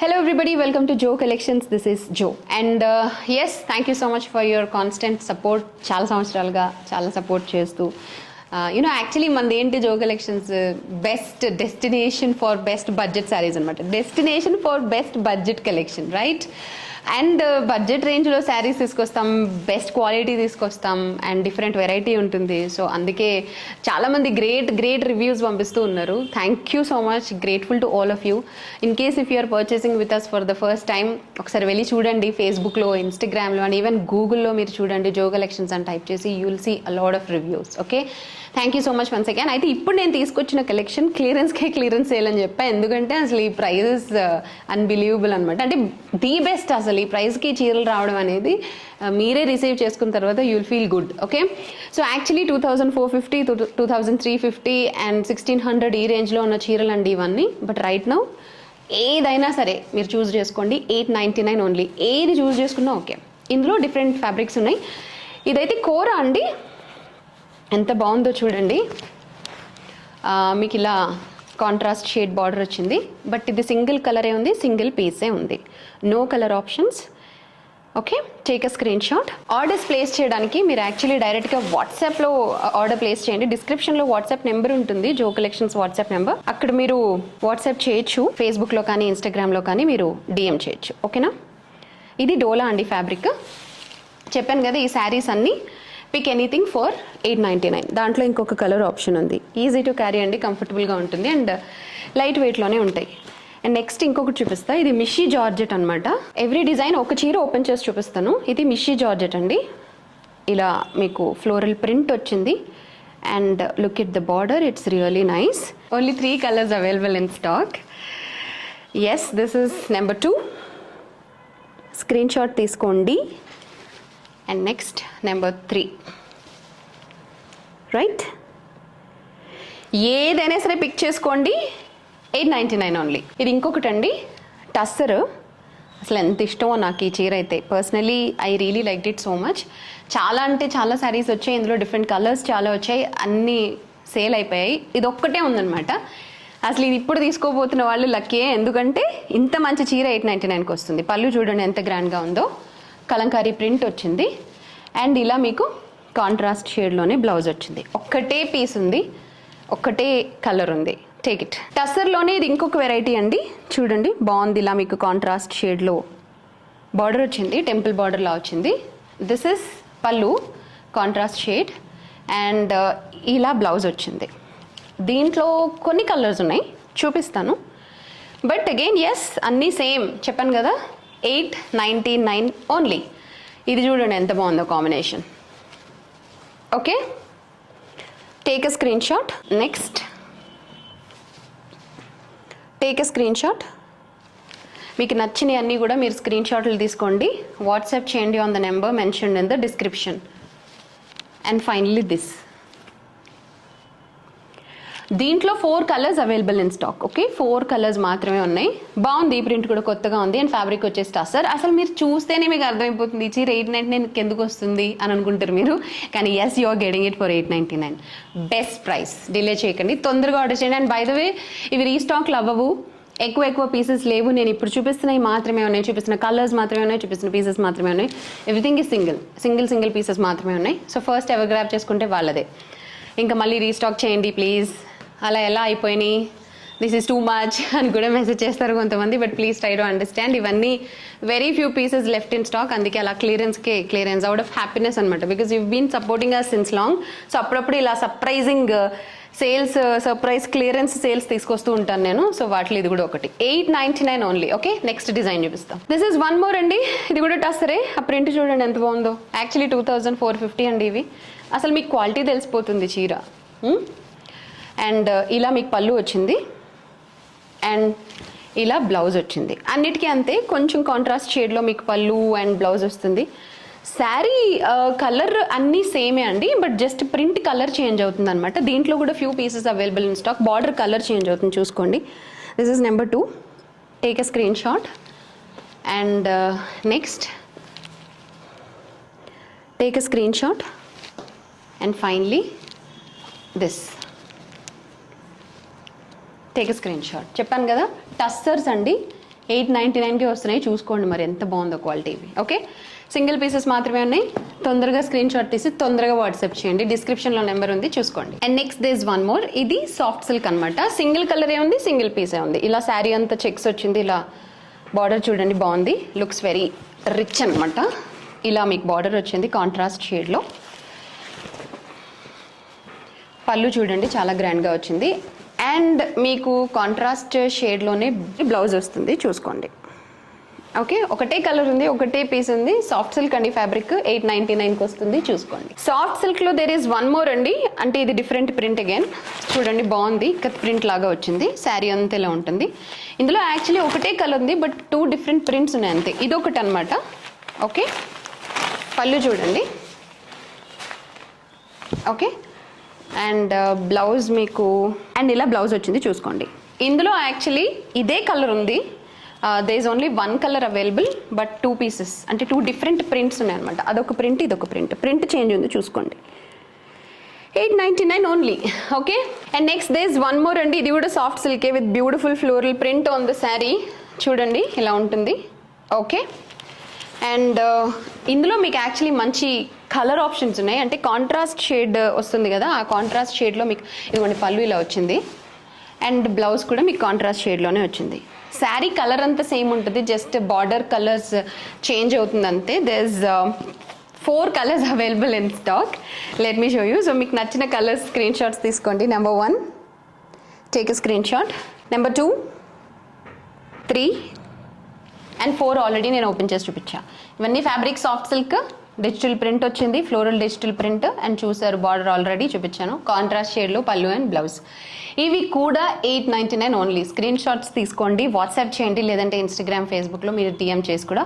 Hello everybody, welcome to Joe Collections. This is Joe. And yes, thank you so much for your constant support. చాలా సంవత్సరాలుగా చాలా support చేస్తూ actually మనది ఏంటి Jo collections best destination for best budget saris అనమాట. Destination for best budget collection, right? And budget రేంజ్లో శారీస్ తీసుకొస్తాం, best quality తీసుకొస్తాం అండ్ డిఫరెంట్ వెరైటీ ఉంటుంది. సో అందుకే చాలామంది గ్రేట్ రివ్యూస్ పంపిస్తూ ఉన్నారు. Thank you so much, grateful to all of you. In case if you're purchasing with us for the first time, ఒకసారి వెళ్ళి చూడండి. ఫేస్బుక్లో, ఇన్స్టాగ్రామ్లో అండ్ ఈవెన్ గూగుల్లో మీరు చూడండి జో కలెక్షన్స్ అని టైప్ చేసి you will see a lot of reviews. Okay, thank you so much once again. అయితే ఇప్పుడు నేను తీసుకొచ్చిన కలెక్షన్ క్లియరెన్స్ సేల్ అని చెప్పా. ఎందుకంటే అసలు ఈ ప్రైజెస్ అన్బిలీవబుల్ అనమాట. అంటే ది బెస్ట్. అసలు ఈ ప్రైస్కి చీరలు రావడం అనేది మీరే రిసీవ్ చేసుకున్న తర్వాత you will feel good. Okay, so actually 2450, 2350 and 1600 ఈ రేంజ్లో ఉన్న చీరలు అండి ఇవన్నీ. బట్ రైట్ నౌ ఏదైనా సరే మీరు చూస్ చేసుకోండి, 899 ఓన్లీ. ఏది చూస్ చేసుకున్నా ఓకే. ఇందులో డిఫరెంట్ ఫ్యాబ్రిక్స్ ఉన్నాయి. ఇదైతే కోరా అండి, ఎంత బాగుందో చూడండి. మీకు ఇలా కాంట్రాస్ట్ షేడ్ బార్డర్ వచ్చింది. బట్ ఇది సింగిల్ కలరే ఉంది, సింగిల్ పీసే ఉంది, no colour options. Okay, take a screenshot. Orders place చేయడానికి మీరు యాక్చువల్లీ డైరెక్ట్గా వాట్సాప్లో ఆర్డర్ ప్లేస్ చేయండి. డిస్క్రిప్షన్లో వాట్సాప్ నెంబర్ ఉంటుంది, జో కలెక్షన్స్ వాట్సాప్ నెంబర్. అక్కడ మీరు వాట్సాప్ చేయొచ్చు. ఫేస్బుక్లో కానీ ఇన్స్టాగ్రామ్లో కానీ మీరు డిఎం చేయొచ్చు. ఓకేనా? ఇది డోలా అండి ఫ్యాబ్రిక్. చెప్పాను కదా, ఈ శారీస్ అన్నీ పిక్ ఎనీథింగ్ ఫర్ 899. దాంట్లో ఇంకొక కలర్ ఆప్షన్ ఉంది. ఈజీ టు క్యారీ అండి, కంఫర్టబుల్గా ఉంటుంది అండ్ లైట్ వెయిట్లోనే ఉంటాయి. అండ్ నెక్స్ట్ ఇంకొకటి చూపిస్తా. ఇది మిషీ జార్జెట్ అనమాట. ఎవ్రీ డిజైన్ ఒక చీర ఓపెన్ చేసి చూపిస్తాను. ఇది మిషీ జార్జెట్ అండి. ఇలా మీకు ఫ్లోరల్ ప్రింట్ వచ్చింది and look at the border, it's really nice. Only 3 colours available in stock. Yes, this is number 2. Screen shot తీసుకోండి. And next number 3, right? ఏదైనా సరే పిక్ చేసుకోండి, 899 ఓన్లీ. ఇది ఇంకొకటి అండి, టస్సర్. అసలు ఎంత ఇష్టమో నాకు ఈ చీర అయితే. Personally I really like it so much. చాలా అంటే చాలా శారీస్ వచ్చాయి, ఇందులో డిఫరెంట్ కలర్స్ చాలా వచ్చాయి, అన్నీ సేల్ అయిపోయాయి. ఇది ఒక్కటే ఉందన్నమాట. అసలు ఇది ఇప్పుడు తీసుకోబోతున్న వాళ్ళు లక్కీయే, ఎందుకంటే ఇంత మంచి చీర 899కి వస్తుంది. పళ్ళు చూడండి ఎంత గ్రాండ్గా ఉందో, కలంకారీ ప్రింట్ వచ్చింది అండ్ ఇలా మీకు కాంట్రాస్ట్ షేడ్లోనే బ్లౌజ్ వచ్చింది. ఒక్కటే పీస్ ఉంది, ఒక్కటే కలర్ ఉంది. Take it. టస్సర్లోనే ఇది ఇంకొక వెరైటీ అండి. చూడండి బాగుంది. ఇలా మీకు కాంట్రాస్ట్ షేడ్లో బార్డర్ వచ్చింది, టెంపుల్ బార్డర్లా వచ్చింది. దిస్ ఇస్ పళ్ళు, కాంట్రాస్ట్ షేడ్ అండ్ ఇలా బ్లౌజ్ వచ్చింది. దీంట్లో కొన్ని కలర్స్ ఉన్నాయి, చూపిస్తాను. బట్ అగైన్ ఎస్, అన్నీ సేమ్. చెప్పాను కదా, 899 ఓన్లీ. ఇది చూడండి ఎంత బాగుందో combination. Okay, take a screen shot. Next take a screen shot. మీకు నచ్చినవి అన్నీ కూడా మీరు స్క్రీన్ షాట్లు తీసుకోండి, వాట్సాప్ చేయండి on the number mentioned in the description. And finally this. దీంట్లో 4 colours available in stock. Okay, 4 colours మాత్రమే ఉన్నాయి. బాగుంది, ఈ ప్రింట్ కూడా కొత్తగా ఉంది అండ్ ఫ్యాబ్రిక్ వచ్చేసి టస్సర్. అసలు మీరు చూస్తేనే మీకు అర్థమైపోతుంది ఈ చీర 899 ఎందుకు వస్తుంది అని అనుకుంటారు మీరు. కానీ yes, you are getting it for 899. Best price. Delay చేయకండి, తొందరగా ఆర్డర్ చేయండి. అండ్ బై ద వే, ఇవి రీస్టాక్లు అవ్వవు, ఎక్కువ పీసెస్ లేవు. నేను ఇప్పుడు చూపిస్తున్నవి మాత్రమే ఉన్నాయి, చూపిస్తున్న కలర్స్ మాత్రమే ఉన్నాయి, చూపిస్తున్న పీసెస్ మాత్రమే ఉన్నాయి. ఎవ్రీథింగ్ ఈజ్ సింగిల్ పీసెస్ మాత్రమే ఉన్నాయి. సో ఫస్ట్ ఎవర్ గ్రాప్ చేసుకుంటే వాళ్ళదే. ఇంకా మళ్ళీ రీస్టాక్ చేయండి ప్లీజ్. అలా ఎలా అయిపోయినాయి, దిస్ ఈస్ టూ మచ్ అని కూడా మెసేజ్ చేస్తారు కొంతమంది. But please try to understand, ఇవన్నీ very few pieces left in stock. అందుకే అలా క్లియరెన్స్ అవుట్ ఆఫ్ హ్యాపీనెస్ అనమాట. Because you been supporting us since long. So అప్పుడప్పుడు ఇలా సర్ప్రైజింగ్ సర్ప్రైజ్ క్లియరెన్స్ సేల్స్ తీసుకొస్తూ ఉంటాను నేను. సో వాటిలో ఇది కూడా ఒకటి. 899 ఓన్లీ. ఓకే, నెక్స్ట్ డిజైన్ చూపిస్తాం. దిస్ ఇస్ వన్ మోర్ అండి. ఇది కూడా టస్సరే. ఆ ప్రింట్ చూడండి ఎంత బాగుందో. యాక్చువల్లీ 2450 అండి ఇవి. అసలు మీకు క్వాలిటీ తెలిసిపోతుంది చీర. అండ్ ఇలా మీకు పళ్ళు వచ్చింది అండ్ ఇలా బ్లౌజ్ వచ్చింది. అన్నిటికీ అంతే, కొంచెం కాంట్రాస్ట్ షేడ్లో మీకు పళ్ళు అండ్ బ్లౌజ్ వస్తుంది. శారీ కలర్ అన్నీ సేమే అండి, but just print colour change అవుతుంది అనమాట. దీంట్లో కూడా few pieces available in stock. Border colour change అవుతుంది, చూసుకోండి. This is number 2. Take a screen shot. And next take a screen shot. And finally this. Take screen shot. చెప్పాను కదా, tussars అండి. 899కి వస్తున్నాయి. చూసుకోండి మరి ఎంత బాగుందో క్వాలిటీ ఇవి. ఓకే, సింగిల్ పీసెస్ మాత్రమే ఉన్నాయి. తొందరగా స్క్రీన్ షాట్ తీసి తొందరగా వాట్సాప్ చేయండి. డిస్క్రిప్షన్లో నెంబర్ ఉంది, చూసుకోండి. And next this one more. ఇది సాఫ్ట్ సిల్క్ అనమాట. సింగిల్ కలరే ఉంది, సింగిల్ పీసే ఉంది. ఇలా శారీ అంతా చెక్స్ వచ్చింది. ఇలా బార్డర్ చూడండి, బాగుంది, లుక్స్ వెరీ రిచ్ అనమాట. ఇలా మీకు బార్డర్ వచ్చింది కాంట్రాస్ట్ షేడ్లో. పళ్ళు చూడండి చాలా గ్రాండ్గా వచ్చింది. అండ్ మీకు కాంట్రాస్ట్ షేడ్లోనే బ్లౌజ్ వస్తుంది, చూసుకోండి. ఓకే, ఒకటే కలర్ ఉంది, ఒకటే పీస్ ఉంది. సాఫ్ట్ సిల్క్ అండి, ఫ్యాబ్రిక్ 899కి వస్తుంది, చూసుకోండి. సాఫ్ట్ సిల్క్లో దేర్ ఈస్ వన్ మోర్ అండి. అంటే ఇది డిఫరెంట్ ప్రింట్ అగైన్. చూడండి బాగుంది, కత్ ప్రింట్ లాగా వచ్చింది. శారీ అంతా ఇలా ఉంటుంది. ఇందులో యాక్చువల్లీ ఒకటే కలర్ ఉంది, బట్ 2 డిఫరెంట్ ప్రింట్స్ ఉన్నాయి అంతే. ఇదొకటి అనమాట. ఓకే, పళ్ళు చూడండి. ఓకే, అండ్ బ్లౌజ్ మీకు అండ్ ఇలా బ్లౌజ్ వచ్చింది, చూసుకోండి. ఇందులో యాక్చువల్లీ ఇదే కలర్ ఉంది. They is only 1 colour available, but 2 pieces అంటే 2 డిఫరెంట్ ప్రింట్స్ ఉన్నాయి అనమాట. అదొక ప్రింట్, ఇదొక ప్రింట్. ప్రింట్ చేంజ్ ఉంది, చూసుకోండి. 899 only. Okay, and next there is one more అండి. ఇది కూడా సాఫ్ట్ సిల్కే with beautiful floral print on the sari. చూడండి ఇలా ఉంటుంది. ఓకే, అండ్ ఇందులో మీకు యాక్చువల్లీ మంచి కలర్ ఆప్షన్స్ ఉన్నాయి. అంటే కాంట్రాస్ట్ షేడ్ వస్తుంది కదా, ఆ కాంట్రాస్ట్ షేడ్లో మీకు ఇదిగోండి పళ్ళు ఇలా వచ్చింది. అండ్ బ్లౌజ్ కూడా మీకు కాంట్రాస్ట్ షేడ్లోనే వచ్చింది. శారీ కలర్ అంతా సేమ్ ఉంటుంది, జస్ట్ బార్డర్ కలర్స్ చేంజ్ అవుతుంది అంతే. There is 4 colours available in stock. Let me show you. So మీకు నచ్చిన కలర్స్ స్క్రీన్ షాట్స్ తీసుకోండి. Number 1 take a screenshot. Number 2, 3 and 4 already నేను ఓపెన్ చేసి చూపించా. ఇవన్నీ fabric soft silk, digital print వచ్చింది, ఫ్లోరల్ డిజిటల్ ప్రింట్. అండ్ చూసారు border already చూపించాను. కాంట్రాస్ట్ షేడ్లో పళ్ళు అండ్ బ్లౌజ్. ఇవి కూడా 899 ఓన్లీ. స్క్రీన్ షాట్స్ తీసుకోండి, వాట్సాప్ చేయండి, లేదంటే ఇన్స్టాగ్రామ్, ఫేస్బుక్లో మీరు DM చేసి కూడా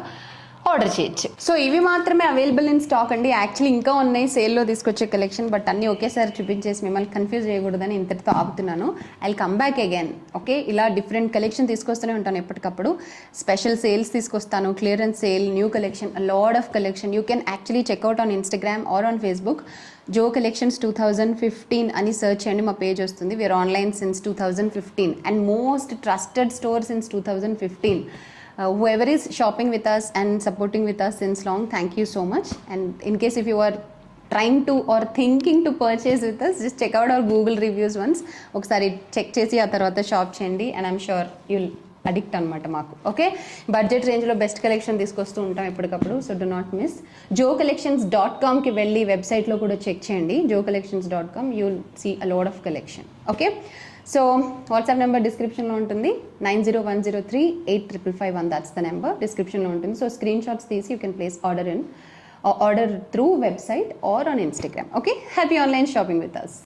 ఆర్డర్ చేయొచ్చు. సో ఇవి మాత్రమే అవైలబుల్ ఇన్ స్టాక్ అండి. యాక్చువల్లీ ఇంకా ఉన్నాయి సేల్లో తీసుకొచ్చే కలెక్షన్, బట్ అన్నీ ఒకేసారి చూపించేసి మిమ్మల్ని కన్ఫ్యూజ్ చేయకూడదని ఇంతటితో ఆపుతున్నాను. I will come back again. Okay, ఇలా డిఫరెంట్ కలెక్షన్ తీసుకొస్తూనే ఉంటాను ఎప్పటికప్పుడు. స్పెషల్ సేల్స్ తీసుకొస్తాను, clearance sale, new collection, lot of collection. You can actually check out on Instagram or on Facebook. Jo collections 2015 అని సర్చ్ చేయండి, మా పేజ్ వస్తుంది. We're online since 2015 and most trusted store since 2015. Whoever is shopping with us and supporting with us since long, thank you so much. And in case if you are trying to or thinking to purchase with us, just check out our Google reviews once. ఒకసారి check చేసి ఆ తర్వాత shop చేయండి, and I'm sure you'll addict అనమాట మాకు. Okay, budget రేంజ్లో best collection తీసుకొస్తూ ఉంటాం ఎప్పటికప్పుడు. So do not miss. jocollections.comకి వెళ్ళి వెబ్సైట్లో కూడా చెక్ చేయండి. jocollections.com, you'll see a lot of collection. Okay, so WhatsApp number డిస్క్రిప్షన్లో ఉంటుంది. 9010385551, that's the నెంబర్ డిస్క్రిప్షన్లో ఉంటుంది. సో స్క్రీన్ షాట్స్ తీసి you can place order through website or on Instagram. Okay, happy online shopping with us.